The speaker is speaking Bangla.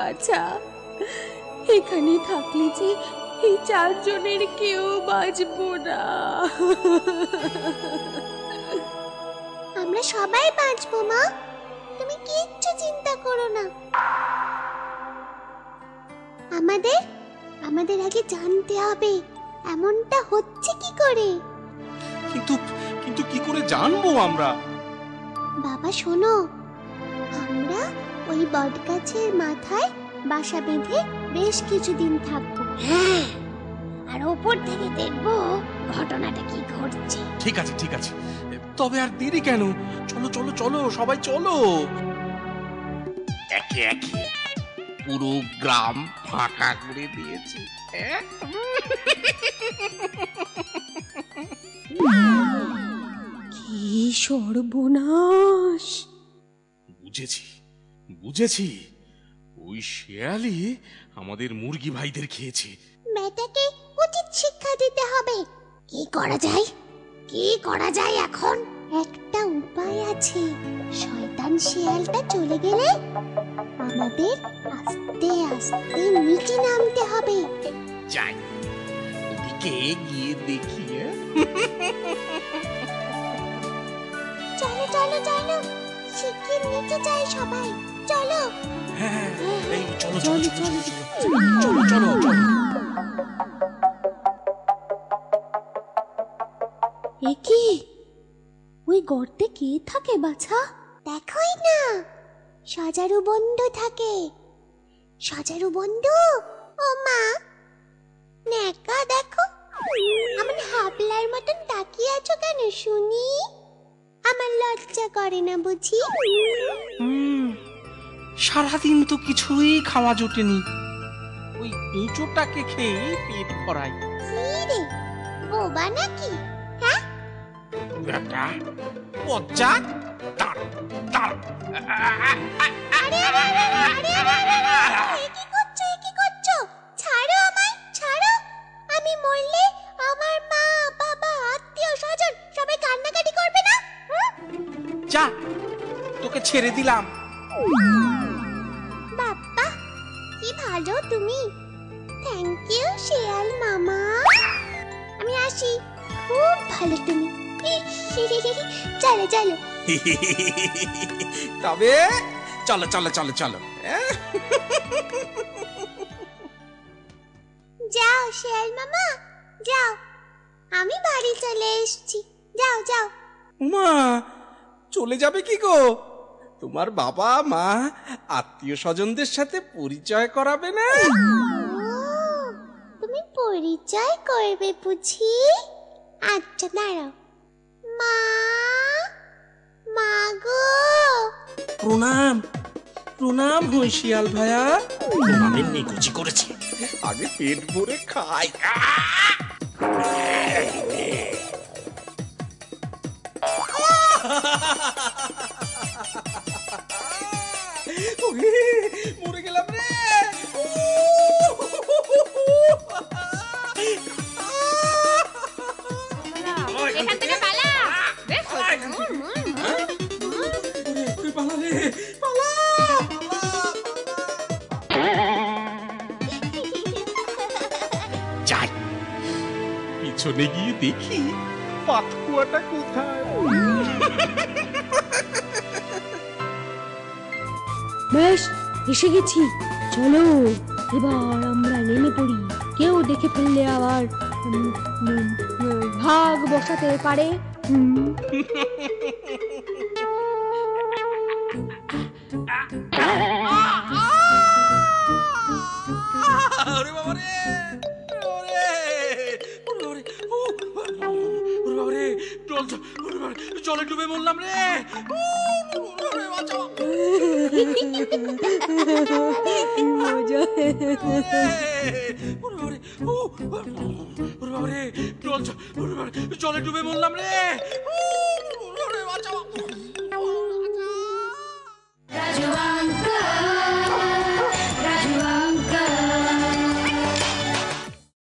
বাছা, এখানে থাকলে যে এই চারজনের কেউ বাঁচবো না। আমরা সবাই বাঁচবো মা, তুমি কিচ্ছু চিন্তা করো না। আমাদের আগে জানতে হবে এমনটা হচ্ছে কি করে। কিন্তু কি করে জানবো আমরা? বাবা শোনো, আমরা ওই বটগাছের মাথায় বাসা বেঁধে বেশ কিছুদিন থাকবো। হ্যাঁ, আর ওপর থেকে দেখবো ঘটনাটা কি ঘটছে। ঠিক আছে, তবে আর দেরি কেন? চলো চলো সবাই চলো। একে একে পুরো গ্রাম ফাঁকা করে দিয়েছে। কি সর্বনাশ! বুঝেছি, ওই শেয়ালি আমাদের মুরগি ভাইদের খেয়েছে। মেয়েটাকে উচিত শিক্ষা দিতে হবে। কি করা যায় এখন? একটা উপায় আছে। শয়তান শিয়ালটা চলে গেলে আমাদের আস্তে আস্তে নিচে নামতে হবে। যাই, ওদিকে গিয়ে দেখি। চলো শিগগির নিচে যাই সবাই, চলো। হ্যাঁ, এই চলো। এ কি? ওই গর্তে কে থাকে বাছা? দেখোই না, সজারু বন্ধু থাকে। সজারু বন্ধু, ও মা, নেকা দেখো, আমার হাবলার মতন তাকিয়ে আছো কেন শুনি? আমার লজ্জা করে না বুঝি? সারাদিন তো কিছুই খাওয়া জোটেনি, ওই এঁচোটাকে খেয়ে পেট ভরাই। কি রে, বোবা নাকি? হ্যাঁ, একটা বজ্জাত। কি করছো? ছাড়ো আমায়, ছাড়ো। আমি মরলে আমার মা বাবা আত্মীয় স্বজন সবাই কান্নাকাটি করবে না? যা, তোকে ছেড়ে দিলাম। বাবা, কি ভালো তুমি। থ্যাংক ইউ শিয়াল মামা। আমি আসি, খুব ভালো তুমি। চলো তবে চলো। যাও শিয়াল মামা, যাও, আমি বাড়ি চলে এসেছি। যাও। মা, চলে যাবে কি গো? তোমার বাবা মা আত্মীয় স্বজনদের সাথে পরিচয় করাবে না? তুমি পরিচয় করবে বুঝি? আচ্ছা দাঁড়াও। মা গো। প্রণাম হই শিয়াল ভাইয়া। প্রণামের নিকুচি করেছে, আগে পেট ভরে খাই। মরে গেলাম রে। এখান থেকে পালা। যাই, পিছনে গিয়ে দেখি পাতকুয়াটা কোথায়। বেশ, এসে গেছি, চলো এবার আমরা নেমে পড়ি। কেউ দেখে ফেললে আবার ভাগ বসাতে পারে। জলে ডুবে বললাম রে। জলে ডুবে বললাম রে। রাজু